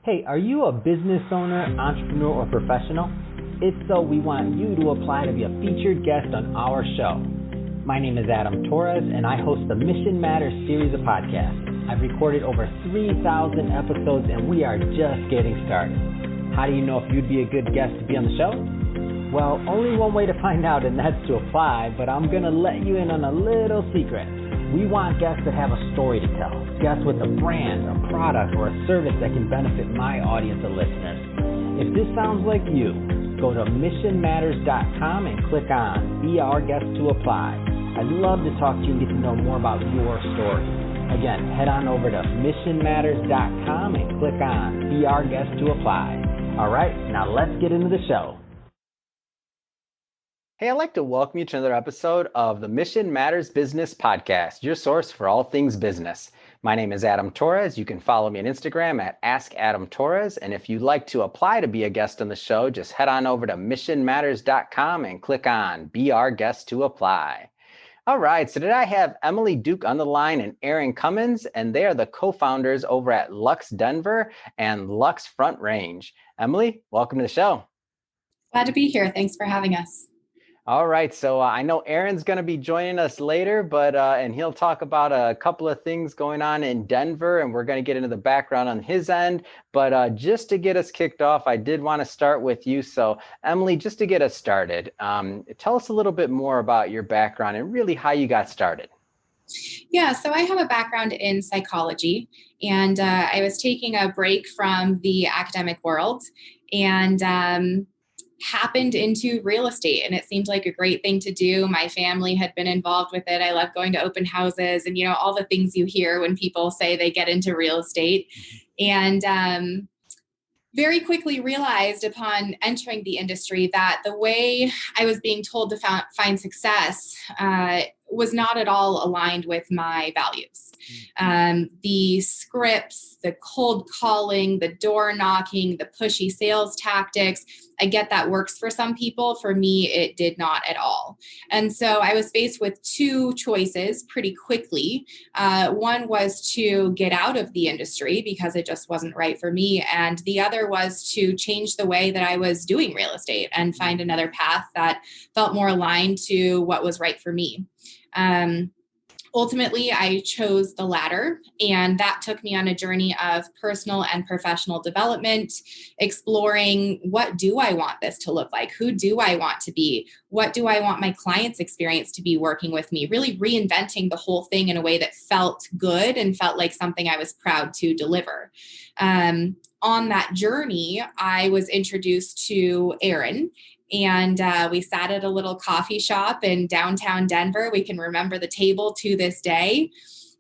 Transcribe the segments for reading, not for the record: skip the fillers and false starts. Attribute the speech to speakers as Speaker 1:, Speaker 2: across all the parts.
Speaker 1: Hey, are you a business owner, entrepreneur, or professional? If so, we want you to apply to be a featured guest on our show. My name is Adam Torres, and I host the Mission Matters series of podcasts. I've recorded over 3,000 episodes, and we are just getting started. How do you know if you'd be a good guest to be on the show? Well, only one way to find out, and that's to apply, but I'm going to let you in on a little secret. We want guests that have a story to tell, guests with a brand, a product, or a service that can benefit my audience of listeners. If this sounds like you, go to missionmatters.com and click on Be Our Guest to apply. I'd love to talk to you and get to know more about your story. Again, head on over to missionmatters.com and click on Be Our Guest to apply. All right, now let's get into the show. Hey, I'd like to welcome you to another episode of the Mission Matters Business Podcast, your source for all things business. My name is Adam Torres. You can follow me on Instagram at AskAdamTorres. And if you'd like to apply to be a guest on the show, just head on over to missionmatters.com and click on Be Our Guest to apply. All right, so today I have Emily Duke on the line and Aaron Cummins, and they are the co-founders over at Lux Denver and Lux Front Range. Emily, welcome to the show.
Speaker 2: Glad to be here. Thanks for having us.
Speaker 1: All right, so I know Aaron's going to be joining us later, but and he'll talk about a couple of things going on in Denver, and we're going to get into the background on his end. But just to get us kicked off, I did want to start with you. So Emily, just to get us started, tell us a little bit more about your background and really how you got started.
Speaker 2: Yeah, so I have a background in psychology, and I was taking a break from the academic world and happened into real estate, and it seemed like a great thing to do. My family had been involved with it. I love going to open houses and, all the things you hear when people say they get into real estate. And very quickly realized upon entering the industry that the way I was being told to find success was not at all aligned with my values. The scripts, the cold calling, the door knocking, the pushy sales tactics, I get that works for some people. For me, it did not at all. And so I was faced with two choices pretty quickly. One was to get out of the industry because it just wasn't right for me. And the other was to change the way that I was doing real estate and find another path that felt more aligned to what was right for me. Ultimately, I chose the latter, and that took me on a journey of personal and professional development, exploring what do I want this to look like? Who do I want to be? What do I want my clients' experience to be working with me? Really reinventing the whole thing in a way that felt good and felt like something I was proud to deliver. On that journey, I was introduced to Aaron. And we sat at a little coffee shop in downtown Denver. We can remember the table to this day.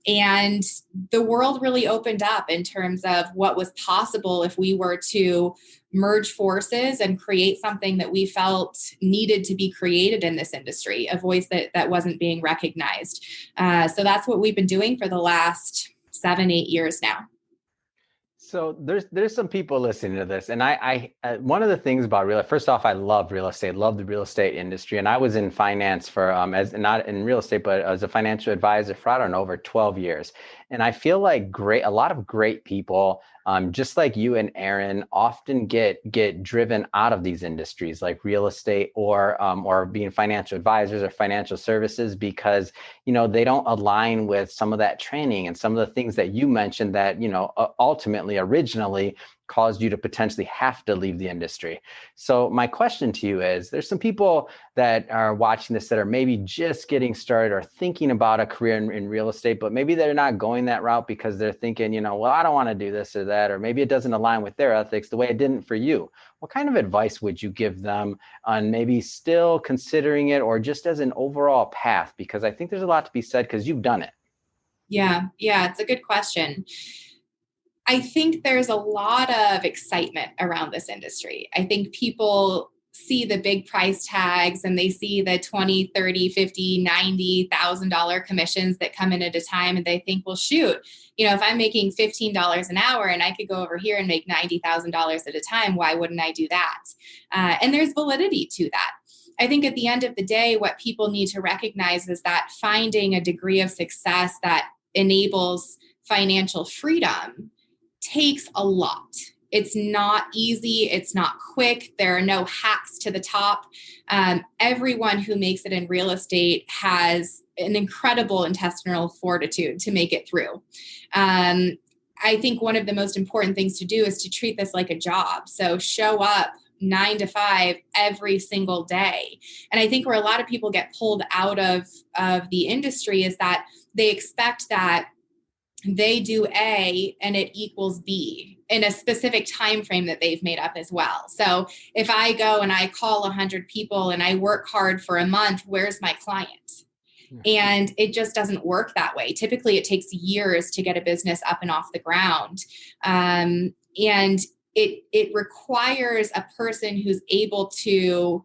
Speaker 2: And the world really opened up in terms of what was possible if we were to merge forces and create something that we felt needed to be created in this industry, a voice that wasn't being recognized. So that's what we've been doing for the last 7-8 years now.
Speaker 1: So there's some people listening to this, and I one of the things about first off, I love real estate, love the real estate industry, and I was in finance for as not in real estate, but as a financial advisor for I don't know over 12 years, and I feel like a lot of great people, just like you and Aaron, often get driven out of these industries like real estate or being financial advisors or financial services because they don't align with some of that training and some of the things that you mentioned that ultimately originally caused you to potentially have to leave the industry. So my question to you is, there's some people that are watching this that are maybe just getting started or thinking about a career in real estate, but maybe they're not going that route because they're thinking, well, I don't want to do this or that, or maybe it doesn't align with their ethics the way it didn't for you. What kind of advice would you give them on maybe still considering it or just as an overall path? Because I think there's a lot to be said because you've done it.
Speaker 2: Yeah, it's a good question. I think there's a lot of excitement around this industry. I think people see the big price tags and they see the $20, $30, $50, $90,000 commissions that come in at a time. And they think, well, shoot, if I'm making $15 an hour and I could go over here and make $90,000 at a time, why wouldn't I do that? And there's validity to that. I think at the end of the day, what people need to recognize is that finding a degree of success that enables financial freedom takes a lot. It's not easy. It's not quick. There are no hacks to the top. Everyone who makes it in real estate has an incredible intestinal fortitude to make it through. I think one of the most important things to do is to treat this like a job. So show up 9 to 5 every single day. And I think where a lot of people get pulled out of the industry is that they expect that they do A and it equals B in a specific time frame that they've made up as well. So if I go and I call 100 people and I work hard for a month, where's my client? And it just doesn't work that way. Typically, it takes years to get a business up and off the ground. And it requires a person who's able to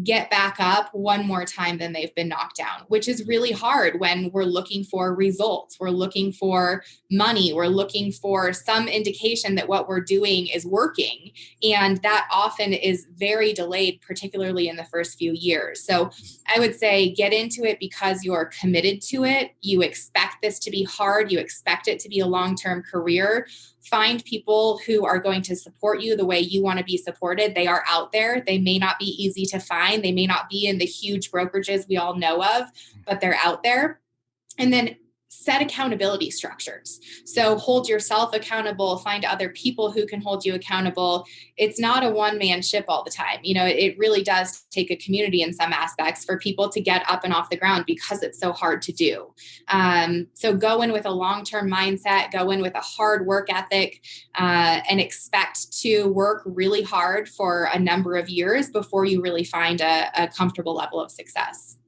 Speaker 2: get back up one more time than they've been knocked down, which is really hard when we're looking for results. We're looking for money. We're looking for some indication that what we're doing is working. And that often is very delayed, particularly in the first few years. So I would say get into it because you're committed to it. You expect this to be hard. You expect it to be a long-term career. Find people who are going to support you the way you want to be supported. They are out there. They may not be easy to find. They may not be in the huge brokerages we all know of, but they're out there. And then set accountability structures. So hold yourself accountable, find other people who can hold you accountable. It's not a one-man ship all the time. You know, it really does take a community in some aspects for people to get up and off the ground because it's so hard to do. So go in with a long-term mindset, go in with a hard work ethic, and expect to work really hard for a number of years before you really find a comfortable level of success.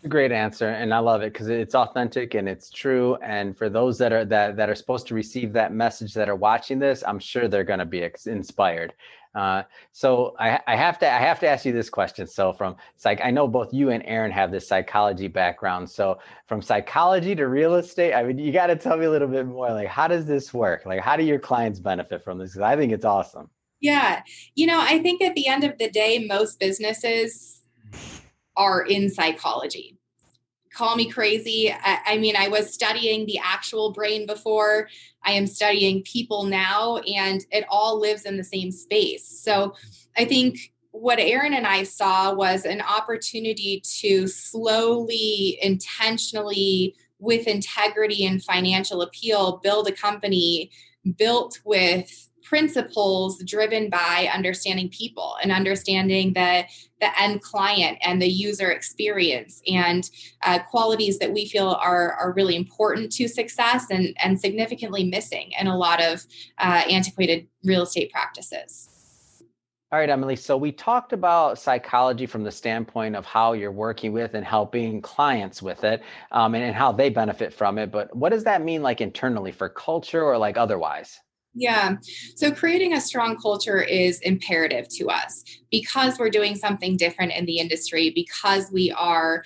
Speaker 1: Great answer, and I love it because it's authentic and it's true. And for those that are supposed to receive that message that are watching this, I'm sure they're going to be inspired. So I have to ask you this question. So from I know both you and Aaron have this psychology background. So from psychology to real estate, I mean, you got to tell me a little bit more. Like, how does this work? Like, how do your clients benefit from this? Because I think it's awesome.
Speaker 2: Yeah, I think at the end of the day, most businesses are in psychology. Call me crazy. I mean, I was studying the actual brain before. I am studying people now, and it all lives in the same space. So I think what Aaron and I saw was an opportunity to slowly, intentionally, with integrity and financial appeal, build a company built with principles driven by understanding people and understanding the end client and the user experience and qualities that we feel are really important to success and significantly missing in a lot of antiquated real estate practices.
Speaker 1: All right, Emily. So we talked about psychology from the standpoint of how you're working with and helping clients with it, and how they benefit from it. But what does that mean, like internally for culture or like otherwise?
Speaker 2: Yeah. So creating a strong culture is imperative to us because we're doing something different in the industry, because we are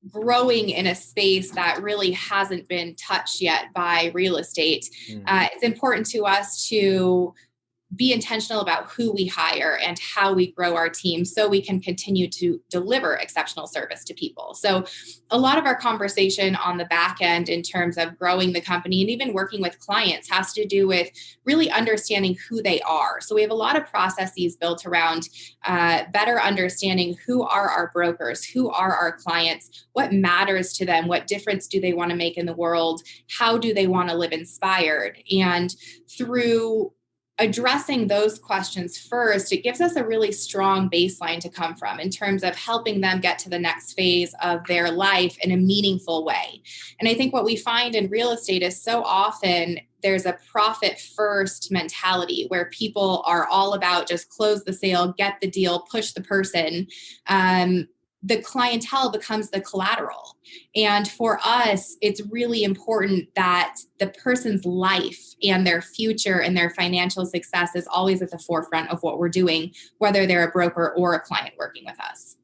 Speaker 2: growing in a space that really hasn't been touched yet by real estate. It's important to us to be intentional about who we hire and how we grow our team so we can continue to deliver exceptional service to people. So a lot of our conversation on the back end in terms of growing the company and even working with clients has to do with really understanding who they are. So we have a lot of processes built around better understanding who are our brokers, who are our clients, what matters to them, what difference do they want to make in the world, how do they want to live inspired. And through addressing those questions first, it gives us a really strong baseline to come from in terms of helping them get to the next phase of their life in a meaningful way. And I think what we find in real estate is so often there's a profit first mentality where people are all about just close the sale, get the deal, push the person. The clientele becomes the collateral. And for us, it's really important that the person's life and their future and their financial success is always at the forefront of what we're doing, whether they're a broker or a client working with us.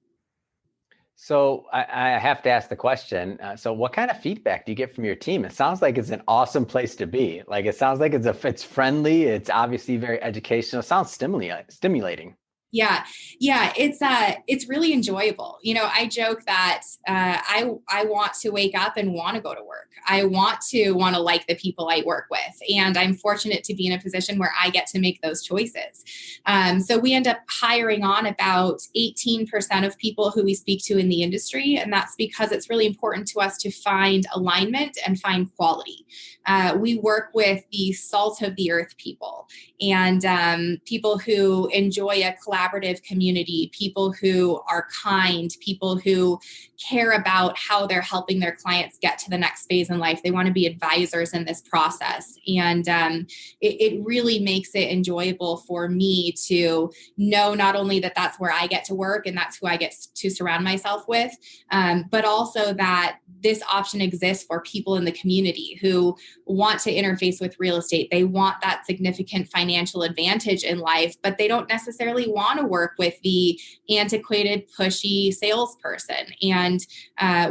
Speaker 1: So I have to ask the question. So what kind of feedback do you get from your team? It sounds like it's an awesome place to be. Like, it sounds like it's friendly. It's obviously very educational. It sounds stimulating.
Speaker 2: Yeah, yeah, it's really enjoyable. I joke that I want to wake up and want to go to work. I want to like the people I work with, and I'm fortunate to be in a position where I get to make those choices. So we end up hiring on about 18% of people who we speak to in the industry, and that's because it's really important to us to find alignment and find quality. We work with the salt of the earth people, and people who enjoy a collaborative community, people who are kind, people who care about how they're helping their clients get to the next phase in life. They want to be advisors in this process. And it really makes it enjoyable for me to know not only that that's where I get to work and that's who I get to surround myself with, but also that this option exists for people in the community who want to interface with real estate. They want that significant financial advantage in life, but they don't necessarily want to work with the antiquated, pushy salesperson. And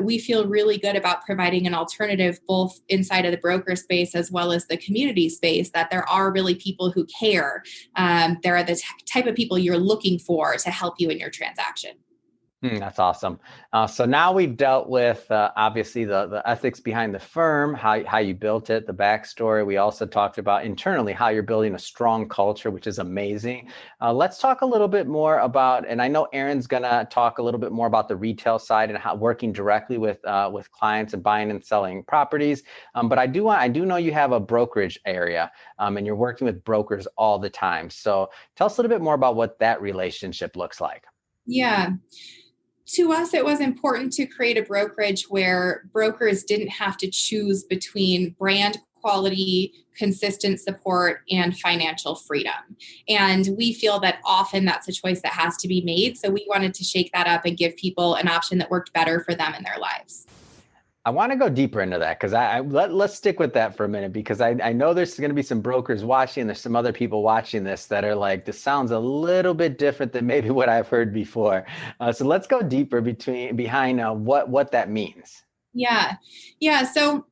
Speaker 2: we feel really good about providing an alternative both inside of the broker space as well as the community space, that there are really people who care. There are the type of people you're looking for to help you in your transaction.
Speaker 1: That's awesome. So now we've dealt with obviously the ethics behind the firm, how you built it, the backstory. We also talked about internally how you're building a strong culture, which is amazing. Let's talk a little bit more about, and I know Aaron's gonna talk a little bit more about the retail side and how working directly with clients and buying and selling properties. But I do know you have a brokerage area, and you're working with brokers all the time. So tell us a little bit more about what that relationship looks like.
Speaker 2: Yeah. To us, it was important to create a brokerage where brokers didn't have to choose between brand quality, consistent support, and financial freedom. And we feel that often that's a choice that has to be made. So we wanted to shake that up and give people an option that worked better for them in their lives.
Speaker 1: I want to go deeper into that because let's stick with that for a minute, because I know there's going to be some brokers watching. There's some other people watching this that are like, this sounds a little bit different than maybe what I've heard before. So let's go deeper behind what that means.
Speaker 2: Yeah. Yeah. So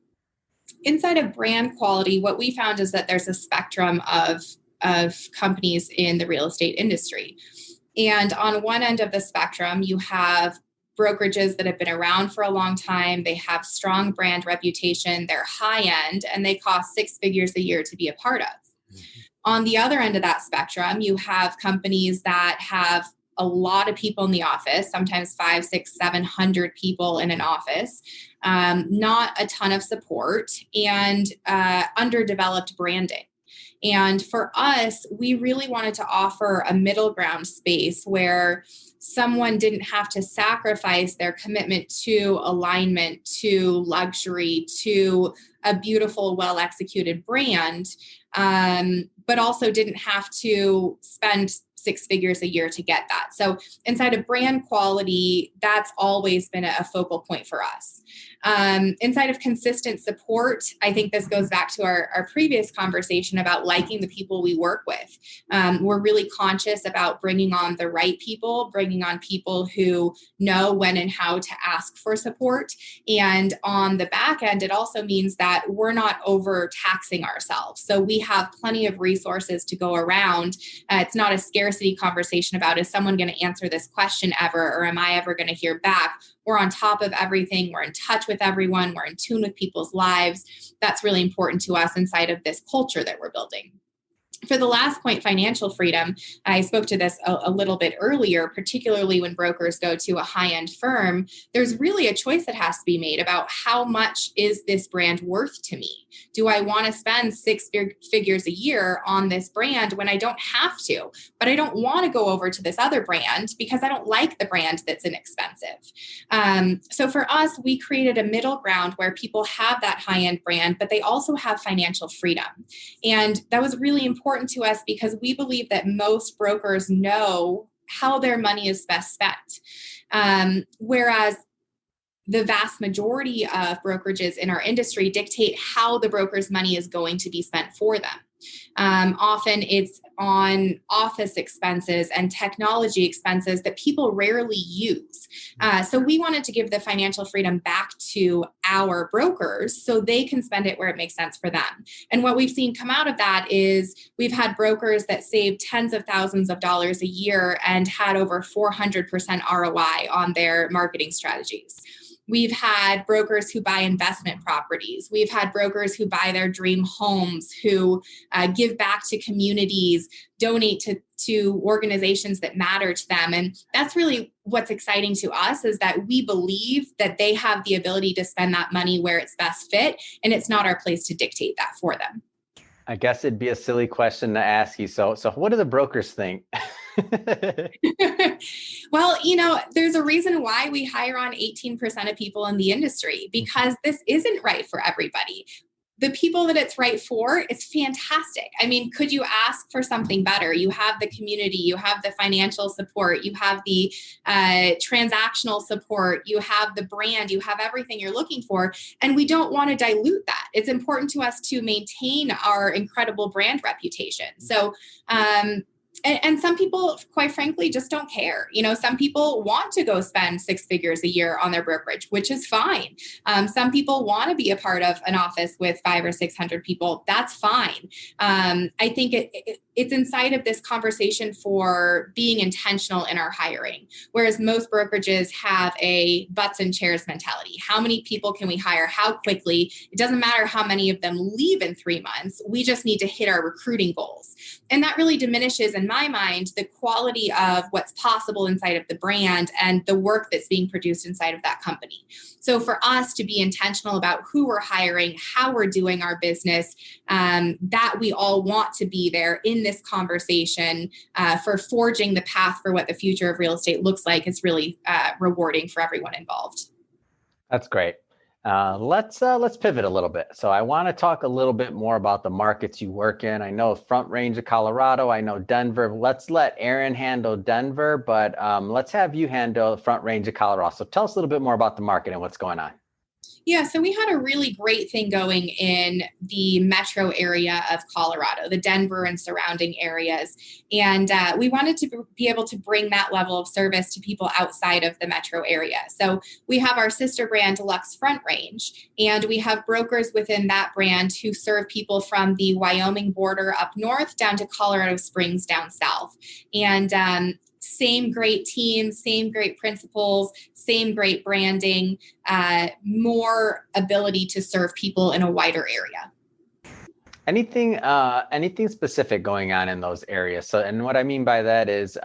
Speaker 2: inside of brand quality, what we found is that there's a spectrum of companies in the real estate industry. And on one end of the spectrum, you have brokerages that have been around for a long time. They have strong brand reputation. They're high end and they cost six figures a year to be a part of. Mm-hmm. On the other end of that spectrum, you have companies that have a lot of people in the office, sometimes 500, 600, 700 people in an office, not a ton of support, and underdeveloped branding. And for us, we really wanted to offer a middle ground space where someone didn't have to sacrifice their commitment to alignment, to luxury, to a beautiful, well-executed brand, but also didn't have to spend six figures a year to get that. So inside of brand quality, that's always been a focal point for us. Inside of consistent support, I think this goes back to our previous conversation about liking the people we work with. We're really conscious about bringing on the right people, bringing on people who know when and how to ask for support. And on the back end, it also means that we're not overtaxing ourselves. So we have plenty of resources to go around. It's not a scarcity conversation about, is someone going to answer this question ever, or am I ever going to hear back? We're on top of everything. We're in touch with everyone. We're in tune with people's lives. That's really important to us inside of this culture that we're building. For the last point, financial freedom, I spoke to this a little bit earlier, particularly when brokers go to a high-end firm, there's really a choice that has to be made about how much is this brand worth to me? Do I want to spend six figures a year on this brand when I don't have to, but I don't want to go over to this other brand because I don't like the brand that's inexpensive? So for us, we created a middle ground where people have that high-end brand, but they also have financial freedom. And that was really important to us because we believe that most brokers know how their money is best spent. Whereas the vast majority of brokerages in our industry dictate how the broker's money is going to be spent for them. Often it's on office expenses and technology expenses that people rarely use. So we wanted to give the financial freedom back to our brokers so they can spend it where it makes sense for them. And what we've seen come out of that is we've had brokers that saved tens of thousands of dollars a year and had over 400% ROI on their marketing strategies. We've had brokers who buy investment properties. We've had brokers who buy their dream homes, who give back to communities, donate to organizations that matter to them. And that's really what's exciting to us, is that we believe that they have the ability to spend that money where it's best fit, and it's not our place to dictate that for them.
Speaker 1: I guess it'd be a silly question to ask you. So what do the brokers think?
Speaker 2: Well, there's a reason why we hire on 18% of people in the industry, because this isn't right for everybody. The people that it's right for, it's fantastic. I mean, could you ask for something better? You have the community, you have the financial support, you have the transactional support, you have the brand, you have everything you're looking for. And we don't want to dilute that. It's important to us to maintain our incredible brand reputation. So, and some people, quite frankly, just don't care. Some people want to go spend six figures a year on their brokerage, which is fine. Some people want to be a part of an office with 500 or 600 people. That's fine. I think it's inside of this conversation for being intentional in our hiring, whereas most brokerages have a butts and chairs mentality. How many people can we hire? How quickly? It doesn't matter how many of them leave in 3 months. We just need to hit our recruiting goals. And that really diminishes, in my mind, the quality of what's possible inside of the brand and the work that's being produced inside of that company. So for us to be intentional about who we're hiring, how we're doing our business, that we all want to be there in this conversation for forging the path for what the future of real estate looks like, is really rewarding for everyone involved.
Speaker 1: That's great. Let's pivot a little bit. So I want to talk a little bit more about the markets you work in. I know Front Range of Colorado. I know Denver. Let's let Aaron handle Denver, but let's have you handle Front Range of Colorado. So tell us a little bit more about the market and what's going on.
Speaker 2: Yeah, so we had a really great thing going in the metro area of Colorado, the Denver and surrounding areas. And we wanted to be able to bring that level of service to people outside of the metro area. So we have our sister brand, Deluxe Front Range, and we have brokers within that brand who serve people from the Wyoming border up north down to Colorado Springs down south. And same great team, same great principles, same great branding, more ability to serve people in a wider area.
Speaker 1: Anything specific going on in those areas? So, and what I mean by that is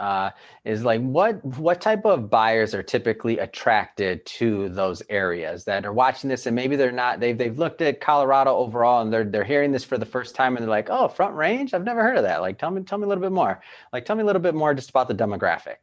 Speaker 1: like what type of buyers are typically attracted to those areas that are watching this, and maybe they've looked at Colorado overall and they're hearing this for the first time and they're like, oh, Front Range, I've never heard of that. Like, tell me a little bit more. Like, tell me a little bit more just about the demographic.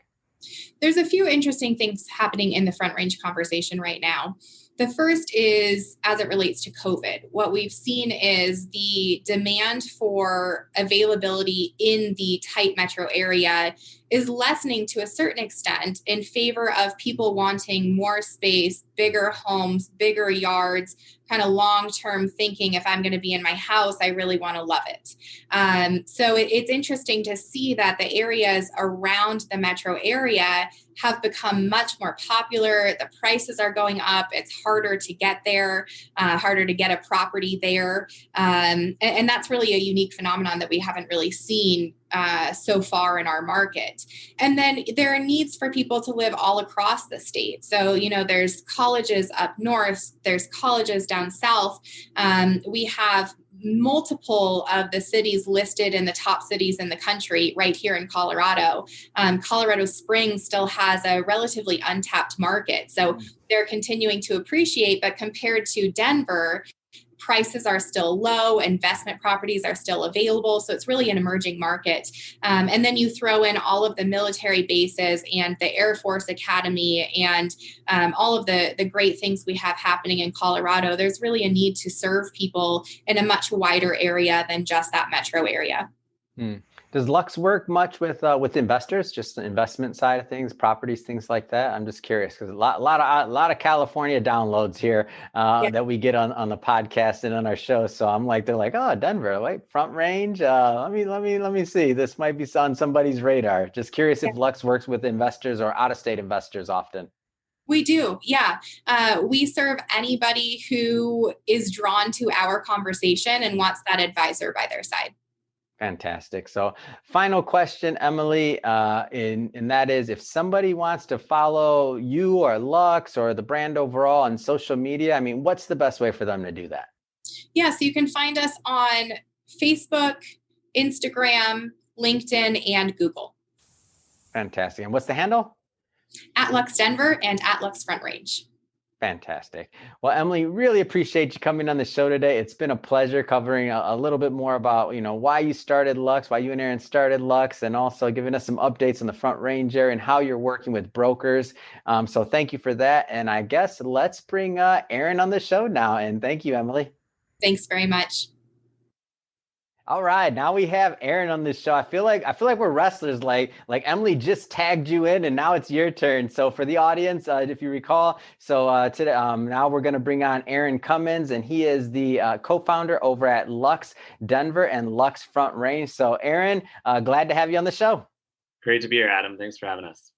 Speaker 2: There's a few interesting things happening in the Front Range conversation right now. The first is as it relates to COVID. What we've seen is the demand for availability in the tight metro area is lessening to a certain extent in favor of people wanting more space, bigger homes, bigger yards, kind of long-term thinking. If I'm going to be in my house, I really want to love it. So it's interesting to see that the areas around the metro area have become much more popular. The prices are going up. It's harder to get there, harder to get a property there. And that's really a unique phenomenon that we haven't really seen so far in our market. And then there are needs for people to live all across the state. So, there's colleges up north, there's colleges down south. We have multiple of the cities listed in the top cities in the country right here in Colorado. Colorado Springs still has a relatively untapped market. So they're continuing to appreciate, but compared to Denver, prices are still low, investment properties are still available. So it's really an emerging market. And then you throw in all of the military bases and the Air Force Academy and all of the great things we have happening in Colorado. There's really a need to serve people in a much wider area than just that metro area.
Speaker 1: Does Lux work much with investors, just the investment side of things, properties, things like that? I'm just curious because a lot of California downloads here
Speaker 2: Yeah.
Speaker 1: that we get on the podcast and on our show. So I'm like, they're like, oh, Denver, wait, Front Range. Let me see. This might be on somebody's radar. Just curious if Lux works with investors or out-of-state investors often.
Speaker 2: We do. Yeah. We serve anybody who is drawn to our conversation and wants that advisor by their side.
Speaker 1: Fantastic. So final question, Emily, and that is if somebody wants to follow you or Lux or the brand overall on social media, I mean, what's the best way for them to do that?
Speaker 2: Yeah. So you can find us on Facebook, Instagram, LinkedIn, and Google.
Speaker 1: Fantastic. And what's the handle?
Speaker 2: At Lux Denver and at Lux Front Range.
Speaker 1: Fantastic. Well, Emily, really appreciate you coming on the show today. It's been a pleasure covering a little bit more about, why you started Lux, why you and Aaron started Lux, and also giving us some updates on the Front Range area and how you're working with brokers. So thank you for that. And I guess let's bring Aaron on the show now. And thank you, Emily.
Speaker 2: Thanks very much.
Speaker 1: All right, now we have Aaron on this show. I feel like we're wrestlers. Like Emily just tagged you in, and now it's your turn. So for the audience, if you recall, today now we're going to bring on Aaron Cummins, and he is the co-founder over at Lux Denver and Lux Front Range. So Aaron, glad to have you on the show.
Speaker 3: Great to be here, Adam. Thanks for having us.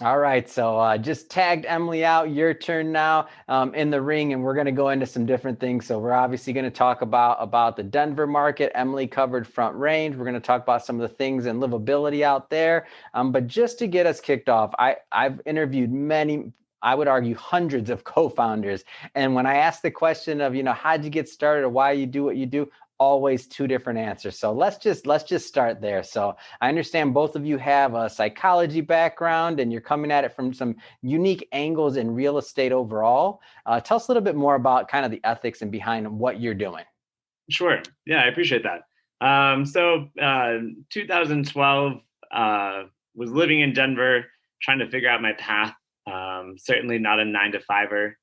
Speaker 1: All right, so just tagged Emily out. Your turn now in the ring, and we're going to go into some different things. So we're obviously going to talk about the Denver market. Emily covered Front Range. We're going to talk about some of the things and livability out there. But just to get us kicked off, I've interviewed many, I would argue hundreds of co-founders. And when I ask the question of, how'd you get started or why you do what you do, always two different answers. So let's just start there. So I understand both of you have a psychology background and you're coming at it from some unique angles in real estate overall. Tell us a little bit more about kind of the ethics and behind what you're doing.
Speaker 3: Sure. Yeah, I appreciate that. 2012, was living in Denver, trying to figure out my path. Certainly not a 9-to-5er.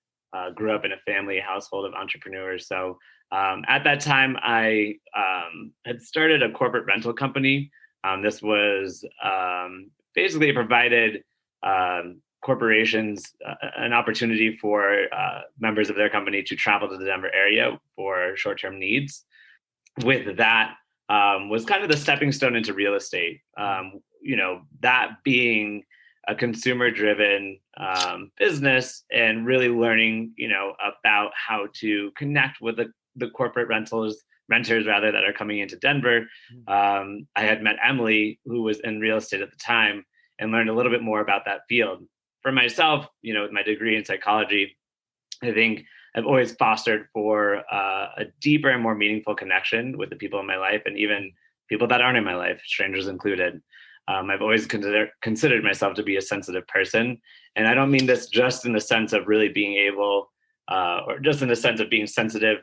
Speaker 3: Grew up in a family household of entrepreneurs. So at that time, I had started a corporate rental company. This was basically it provided corporations an opportunity for members of their company to travel to the Denver area for short-term needs. With that was kind of the stepping stone into real estate. That being a consumer-driven business and really learning, about how to connect with the corporate renters rather that are coming into Denver. I had met Emily, who was in real estate at the time, and learned a little bit more about that field. For myself, with my degree in psychology, I think I've always fostered for a deeper and more meaningful connection with the people in my life and even people that aren't in my life, strangers included. I've always considered myself to be a sensitive person. And I don't mean this just in the sense of really being able, or just in the sense of being sensitive,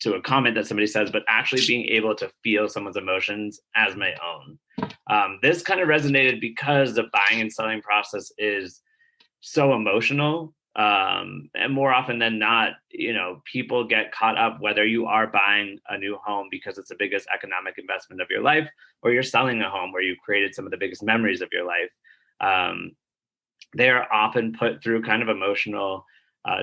Speaker 3: to a comment that somebody says, but actually being able to feel someone's emotions as my own. This kind of resonated because the buying and selling process is so emotional. And more often than not, people get caught up whether you are buying a new home because it's the biggest economic investment of your life, or you're selling a home where you've created some of the biggest memories of your life. They are often put through kind of emotional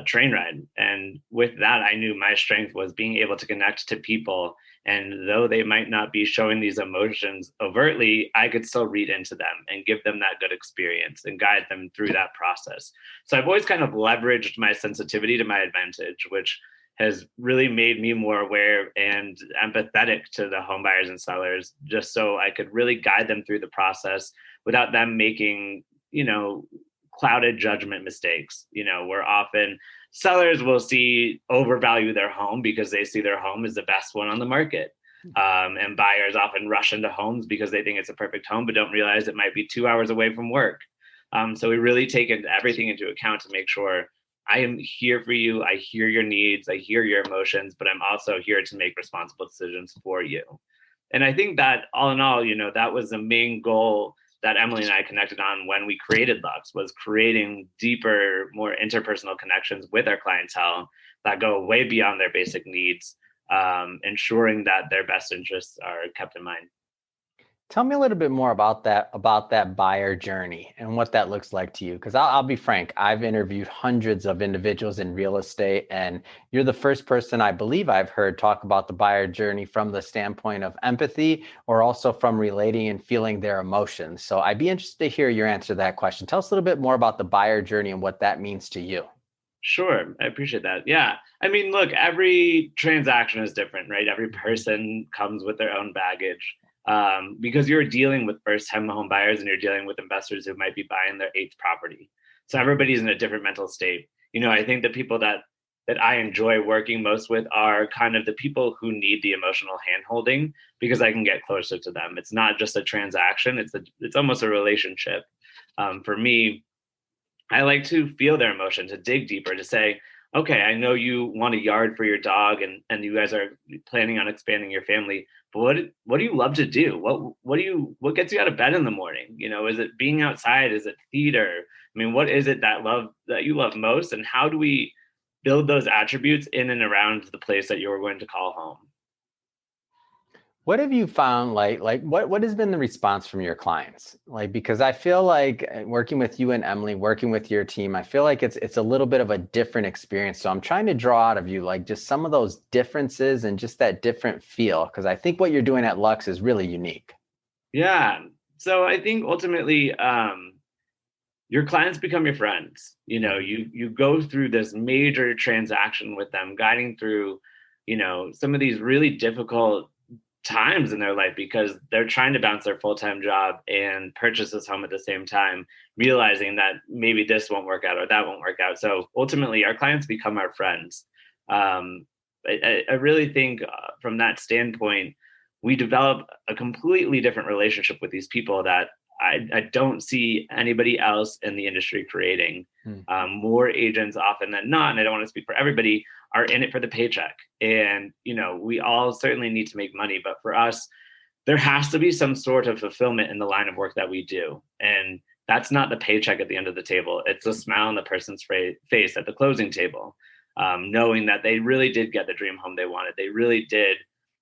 Speaker 3: train ride. And with that, I knew my strength was being able to connect to people. And though they might not be showing these emotions overtly, I could still read into them and give them that good experience and guide them through that process. So I've always kind of leveraged my sensitivity to my advantage, which has really made me more aware and empathetic to the home buyers and sellers, just so I could really guide them through the process without them making, clouded judgment mistakes. Where often sellers will overvalue their home because they see their home as the best one on the market. And buyers often rush into homes because they think it's a perfect home, but don't realize it might be 2 hours away from work. So we really take everything into account to make sure I am here for you. I hear your needs. I hear your emotions, but I'm also here to make responsible decisions for you. And I think that all in all, that was the main goal that Emily and I connected on when we created Lux, was creating deeper, more interpersonal connections with our clientele that go way beyond their basic needs, ensuring that their best interests are kept in mind.
Speaker 1: Tell me a little bit more about that buyer journey and what that looks like to you. Because I'll be frank, I've interviewed hundreds of individuals in real estate, and you're the first person I believe I've heard talk about the buyer journey from the standpoint of empathy or also from relating and feeling their emotions. So I'd be interested to hear your answer to that question. Tell us a little bit more about the buyer journey and what that means to you.
Speaker 3: Sure, I appreciate that. Yeah. I mean, look, every transaction is different, right? Every person comes with their own baggage because you're dealing with first-time home buyers and you're dealing with investors who might be buying their eighth property. So everybody's in a different mental state. I think the people that I enjoy working most with are kind of the people who need the emotional handholding because I can get closer to them. It's not just a transaction; it's almost a relationship. For me, I like to feel their emotion, to dig deeper, to say, okay, I know you want a yard for your dog and you guys are planning on expanding your family, but what do you love to do? What gets you out of bed in the morning? Is it being outside? Is it theater? I mean, what is it that you love most? And how do we build those attributes in and around the place that you're going to call home?
Speaker 1: What have you found what has been the response from your clients? Because I feel like working with you and Emily, working with your team, I feel like it's a little bit of a different experience. So I'm trying to draw out of you just some of those differences and just that different feel, because I think what you're doing at Lux is really unique.
Speaker 3: Yeah. So I think ultimately your clients become your friends. You go through this major transaction with them, guiding through, some of these really difficult times in their life because they're trying to balance their full-time job and purchase this home at the same time, realizing that maybe this won't work out or that won't work out. So ultimately, our clients become our friends. I really think from that standpoint, we develop a completely different relationship with these people that I don't see anybody else in the industry creating. More agents often than not, and I don't want to speak for everybody, are in it for the paycheck. And, we all certainly need to make money, but for us, there has to be some sort of fulfillment in the line of work that we do. And that's not the paycheck at the end of the table. It's a smile on the person's face at the closing table, knowing that they really did get the dream home they wanted. They really did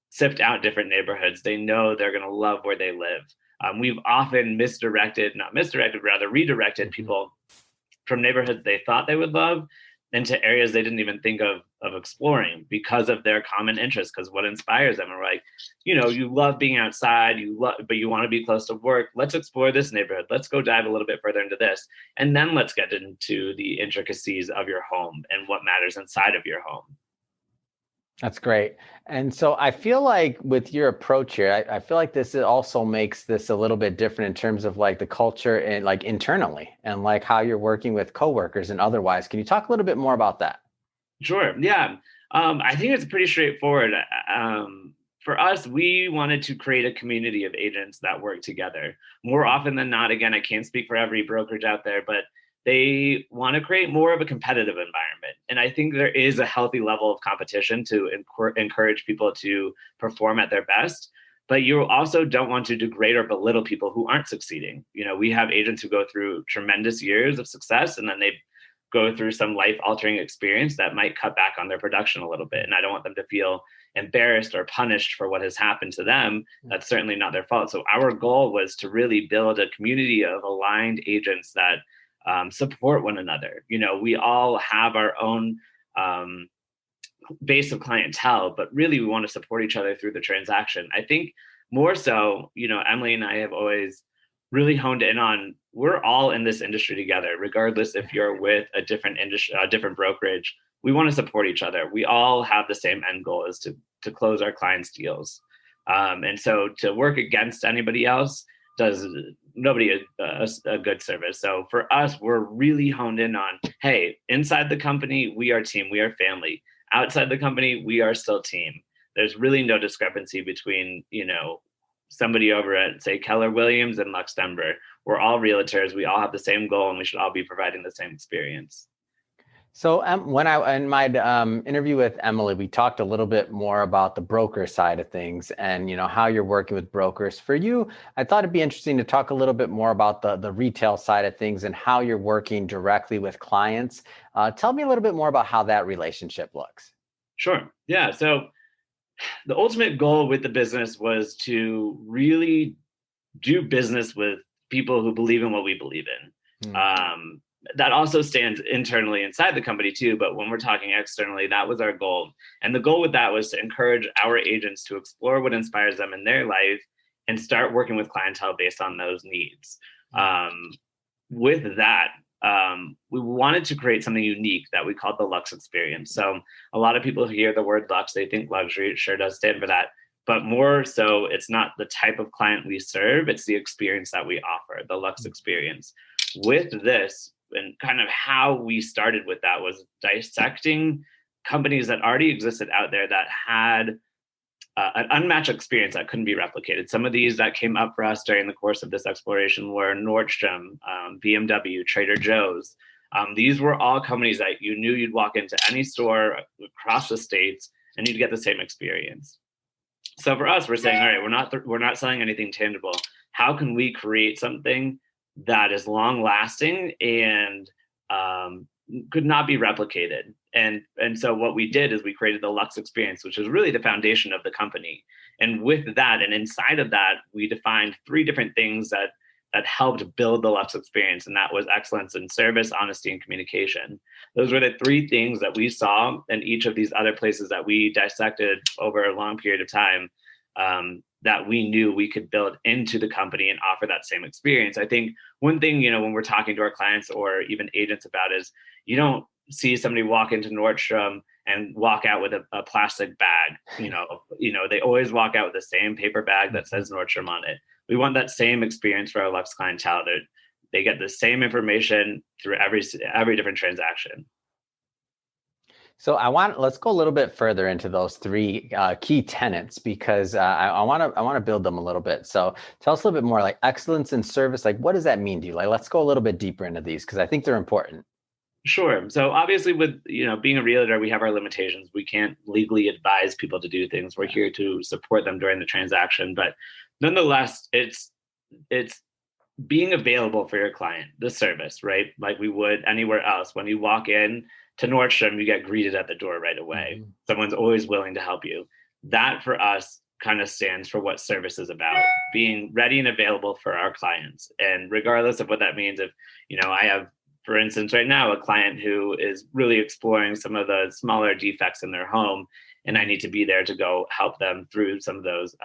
Speaker 3: sift out different neighborhoods. They know they're going to love where they live. We've often redirected people from neighborhoods they thought they would love into areas they didn't even think of exploring because of their common interest, because what inspires them. And we're like, you love being outside, but you want to be close to work. Let's explore this neighborhood. Let's go dive a little bit further into this. And then let's get into the intricacies of your home and what matters inside of your home.
Speaker 1: That's great. And so I feel like with your approach here, I feel like this also makes this a little bit different in terms of the culture and internally and how you're working with coworkers and otherwise. Can you talk a little bit more about that?
Speaker 3: Sure. Yeah. I think it's pretty straightforward. For us, we wanted to create a community of agents that work together. More often than not, again, I can't speak for every brokerage out there, but they want to create more of a competitive environment. And I think there is a healthy level of competition to encourage people to perform at their best. But you also don't want to degrade or belittle people who aren't succeeding. We have agents who go through tremendous years of success and then they go through some life-altering experience that might cut back on their production a little bit. And I don't want them to feel embarrassed or punished for what has happened to them. That's certainly not their fault. So our goal was to really build a community of aligned agents that support one another. We all have our own base of clientele, but really we want to support each other through the transaction. I think more so, Emily and I have always really honed in on, we're all in this industry together, regardless if you're with a different industry, a different brokerage. We want to support each other. We all have the same end goal, is to close our clients' deals. And so to work against anybody else does nobody a good service. So for us, we're really honed in on, hey, inside the company, we are team, we are family. Outside the company, we are still team. There's really no discrepancy between, somebody over at, say, Keller Williams and Lux Denver. We're all realtors. We all have the same goal and we should all be providing the same experience.
Speaker 1: So when in my interview with Emily, we talked a little bit more about the broker side of things and, how you're working with brokers. For you, I thought it'd be interesting to talk a little bit more about the retail side of things and how you're working directly with clients. Tell me a little bit more about how that relationship looks.
Speaker 3: Sure. Yeah. So the ultimate goal with the business was to really do business with people who believe in what we believe in. That also stands internally inside the company too, but when we're talking externally, that was our goal. And the goal with that was to encourage our agents to explore what inspires them in their life and start working with clientele based on those needs. With that, we wanted to create something unique that we called the Lux experience. So a lot of people hear the word Lux, they think luxury. It sure does stand for that. But more so, it's not the type of client we serve, it's the experience that we offer, the Lux experience. With this, and kind of how we started with that was dissecting companies that already existed out there that had an unmatched experience that couldn't be replicated. Some of these that came up for us during the course of this exploration were Nordstrom, BMW, Trader Joe's. These were all companies that you knew you'd walk into any store across the states and you'd get the same experience. So for us, we're saying, all right, we're not selling anything tangible. How can we create something that is long lasting and could not be replicated? And so what we did is we created the Lux experience, which is really the foundation of the company. And with that, and inside of that, we defined 3 different things that helped build the Lux experience. And that was excellence in service, honesty, and communication. Those were the 3 things that we saw in each of these other places that we dissected over a long period of time, that we knew we could build into the company and offer that same experience. I think one thing, when we're talking to our clients or even agents about is, you don't see somebody walk into Nordstrom and walk out with a plastic bag. They always walk out with the same paper bag that says Nordstrom on it. We want that same experience for our Lux clientele. They get the same information through every different transaction.
Speaker 1: So let's go a little bit further into those 3 key tenets, because I want to build them a little bit. So tell us a little bit more, like excellence in service. Like, what does that mean to you? Like, let's go a little bit deeper into these, because I think they're important.
Speaker 3: Sure. So obviously with, being a realtor, we have our limitations. We can't legally advise people to do things. We're here to support them during the transaction. But nonetheless, it's being available for your client, the service, right? Like we would anywhere else. When you walk in to Nordstrom, you get greeted at the door right away. Mm-hmm. Someone's always willing to help you. That for us kind of stands for what service is about, being ready and available for our clients. And regardless of what that means, if, I have, for instance, right now, a client who is really exploring some of the smaller defects in their home, and I need to be there to go help them through some of those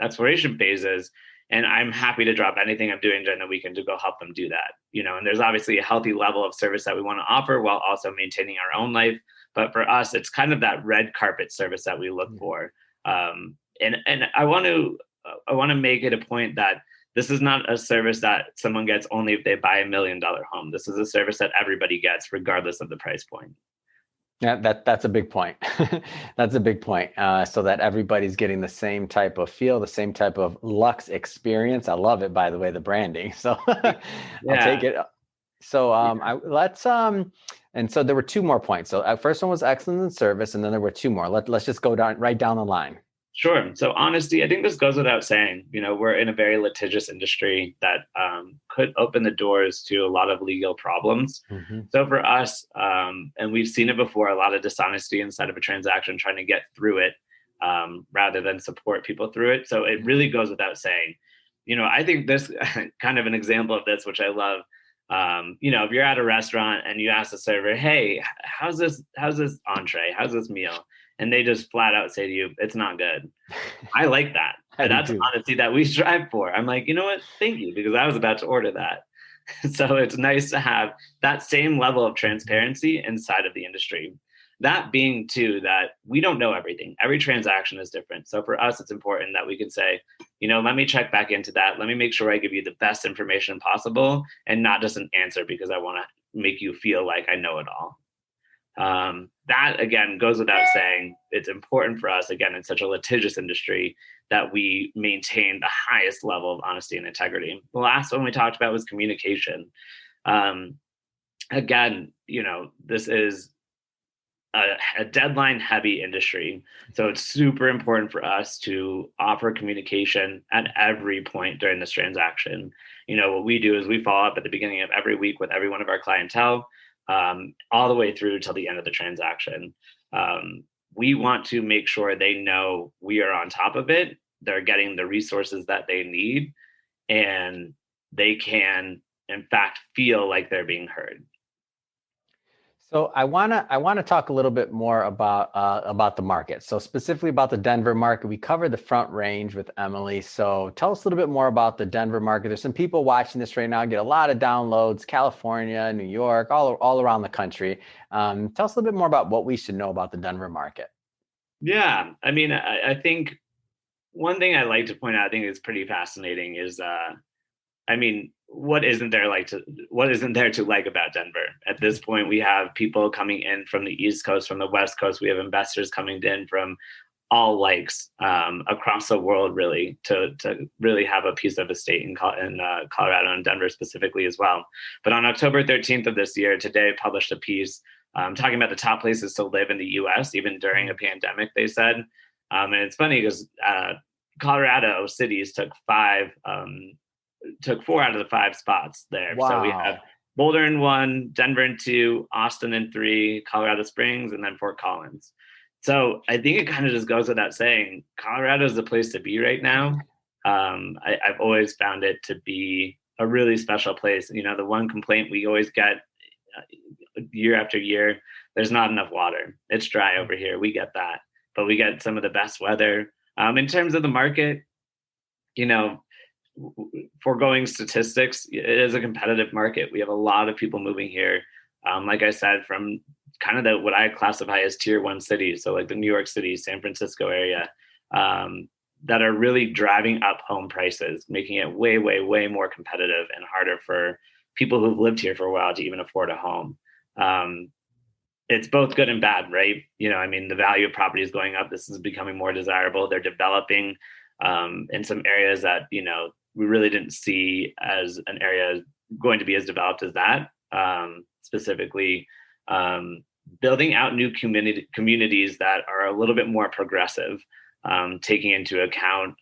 Speaker 3: exploration phases. And I'm happy to drop anything I'm doing during the weekend to go help them do that. And there's obviously a healthy level of service that we want to offer while also maintaining our own life. But for us, it's kind of that red carpet service that we look for. And I want to make it a point that this is not a service that someone gets only if they buy $1 million home. This is a service that everybody gets regardless of the price point.
Speaker 1: Yeah, that's a big point. That's a big point. So that everybody's getting the same type of feel, the same type of Lux experience. I love it, by the way, the branding. So I'll take it. So and so there were 2 more points. So first one was excellence in service, and then there were 2 more. Let's just go right down the line.
Speaker 3: Sure. So honesty, I think this goes without saying. We're in a very litigious industry that could open the doors to a lot of legal problems. Mm-hmm. So for us, and we've seen it before, a lot of dishonesty inside of a transaction, trying to get through it rather than support people through it. So it really goes without saying. I think this kind of an example of this, which I love. If you're at a restaurant and you ask the server, "Hey, how's this entree? How's this meal?" And they just flat out say to you, "It's not good." I like that. That's honesty that we strive for. I'm like, you know what? Thank you, because I was about to order that. So it's nice to have that same level of transparency inside of the industry. That being too, that we don't know everything. Every transaction is different. So for us, it's important that we can say, let me check back into that. Let me make sure I give you the best information possible and not just an answer because I want to make you feel like I know it all. That, again, goes without saying. It's important for us, again, in such a litigious industry, that we maintain the highest level of honesty and integrity. The last one we talked about was communication. Again, this is a deadline-heavy industry, so it's super important for us to offer communication at every point during this transaction. What we do is we follow up at the beginning of every week with every one of our clientele, all the way through till the end of the transaction. We want to make sure they know we are on top of it. They're getting the resources that they need. and they can, in fact, feel like they're being heard.
Speaker 1: So I wanna talk a little bit more about the market. So specifically about the Denver market. We covered the Front Range with Emily. So tell us a little bit more about the Denver market. There's some people watching this right now, get a lot of downloads, California, New York, all around the country. Tell us a little bit more about what we should know about the Denver market.
Speaker 3: Yeah, I mean, I think one thing I like to point out, I think is pretty fascinating, is I mean, what isn't there to like about Denver? At this point, we have people coming in from the East Coast, from the West Coast. We have investors coming in from all likes across the world, really, to really have a piece of estate in Colorado and Denver specifically as well. But on October 13th of this year, Today published a piece talking about the top places to live in the U.S. even during a pandemic. They said, and it's funny because Colorado cities took 4 out of the 5 spots there.
Speaker 1: Wow.
Speaker 3: So we have Boulder in 1, Denver in 2, Austin in 3, Colorado Springs, and then Fort Collins. So I think it kind of just goes without saying, Colorado is the place to be right now. I've always found it to be a really special place. You know, the one complaint we always get year after year, there's not enough water. It's dry over here. We get that, but we get some of the best weather. In terms of the market, you know, foregoing statistics, it is a competitive market. We have a lot of people moving here. Like I said, from kind of what I classify as tier 1 cities. So like the New York City, San Francisco area, that are really driving up home prices, making it way, way, way more competitive and harder for people who've lived here for a while to even afford a home. It's both good and bad, right? You know, I mean, the value of property is going up. This is becoming more desirable. They're developing in some areas that, you know, we really didn't see as an area going to be as developed as that. Specifically, building out new communities that are a little bit more progressive, taking into account,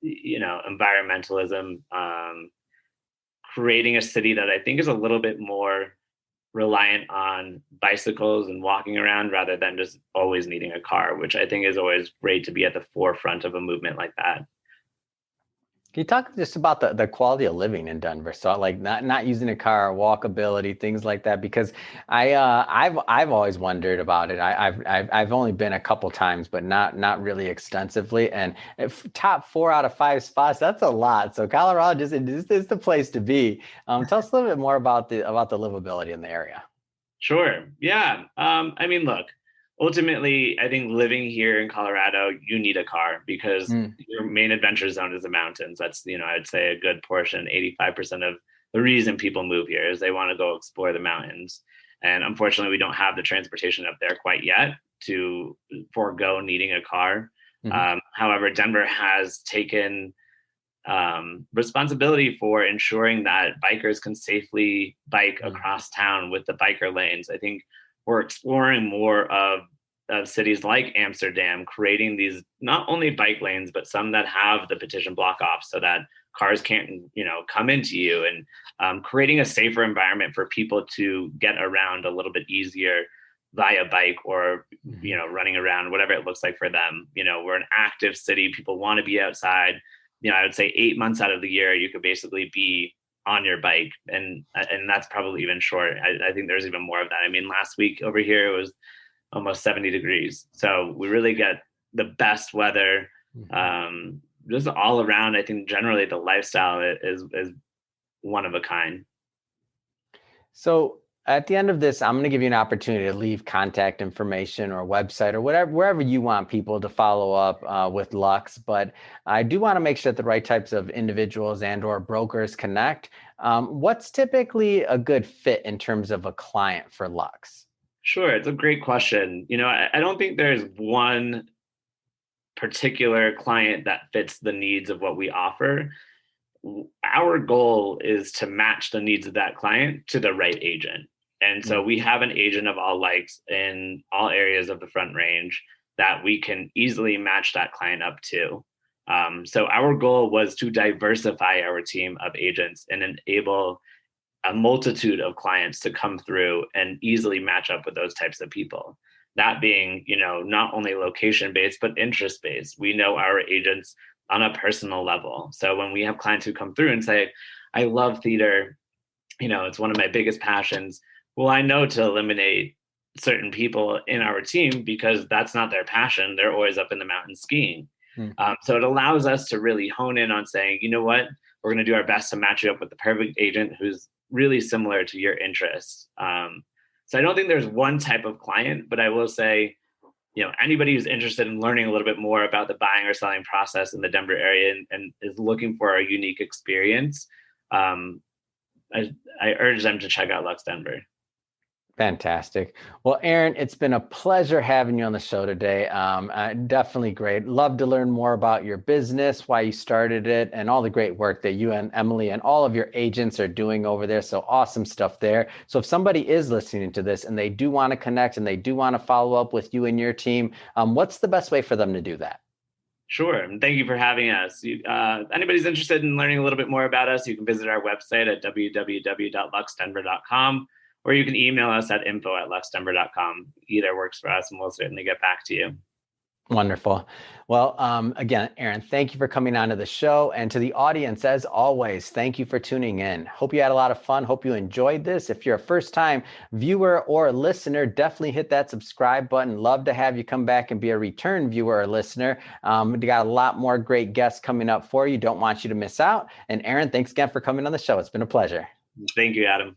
Speaker 3: you know, environmentalism, creating a city that I think is a little bit more reliant on bicycles and walking around rather than just always needing a car, which I think is always great to be at the forefront of a movement like that.
Speaker 1: Can you talk just about the quality of living in Denver? So like not using a car, walkability, things like that, because I've always wondered about it. I've only been a couple times, but not really extensively. And if top 4 out of 5 spots, that's a lot. So Colorado is the place to be. Tell us a little bit more about the livability in the area.
Speaker 3: Sure. Yeah. I mean, look, ultimately, I think living here in Colorado, you need a car because your main adventure zone is the mountains. That's, you know, I'd say a good portion, 85% of the reason people move here is they want to go explore the mountains. And unfortunately, we don't have the transportation up there quite yet to forego needing a car. However, Denver has taken responsibility for ensuring that bikers can safely bike across town with the biker lanes. I think we're exploring more of cities like Amsterdam, creating these not only bike lanes, but some that have the petition block off so that cars can't, you know, come into you, and creating a safer environment for people to get around a little bit easier via bike or, you know, running around, whatever it looks like for them. You know, we're an active city. People want to be outside. You know, I would say 8 months out of the year, you could basically be on your bike, and that's probably even short. I think there's even more of that. I mean, last week over here it was almost 70 degrees, so we really get the best weather. Just all around, I think generally the lifestyle is one of a kind.
Speaker 1: So at the end of this, I'm going to give you an opportunity to leave contact information or website or whatever, wherever you want people to follow up with Lux. But I do want to make sure that the right types of individuals and or brokers connect. What's typically a good fit in terms of a client for Lux?
Speaker 3: Sure. It's a great question. You know, I don't think there's one particular client that fits the needs of what we offer. Our goal is to match the needs of that client to the right agent. And so we have an agent of all likes in all areas of the Front Range that we can easily match that client up to. So our goal was to diversify our team of agents and enable a multitude of clients to come through and easily match up with those types of people. That being, you know, not only location based, but interest based. We know our agents on a personal level. So when we have clients who come through and say, I love theater, it's one of my biggest passions. Well, I know to eliminate certain people in our team because that's not their passion. They're always up in the mountains skiing. So it allows us to really hone in on saying, you know what, we're going to do our best to match you up with the perfect agent who's really similar to your interests. So I don't think there's one type of client, but I will say, anybody who's interested in learning a little bit more about the buying or selling process in the Denver area and is looking for a unique experience, I urge them to check out Lux Denver.
Speaker 1: Fantastic. Well, Aaron, it's been a pleasure having you on the show today. Definitely great. Love to learn more about your business, why you started it, and all the great work that you and Emily and all of your agents are doing over there. So awesome stuff there. So if somebody is listening to this and they do want to connect and they do want to follow up with you and your team, what's the best way for them to do that?
Speaker 3: Sure. And thank you for having us. Anybody's interested in learning a little bit more about us, you can visit our website at www.luxdenver.com. or you can email us at info@luxdenver.com. Either works for us, and we'll certainly get back to you.
Speaker 1: Wonderful. Well, again, Aaron, thank you for coming on to the show. And to the audience, as always, thank you for tuning in. Hope you had a lot of fun. Hope you enjoyed this. If you're a first-time viewer or listener, definitely hit that subscribe button. Love to have you come back and be a return viewer or listener. We got a lot more great guests coming up for you. Don't want you to miss out. And Aaron, thanks again for coming on the show. It's been a pleasure.
Speaker 3: Thank you, Adam.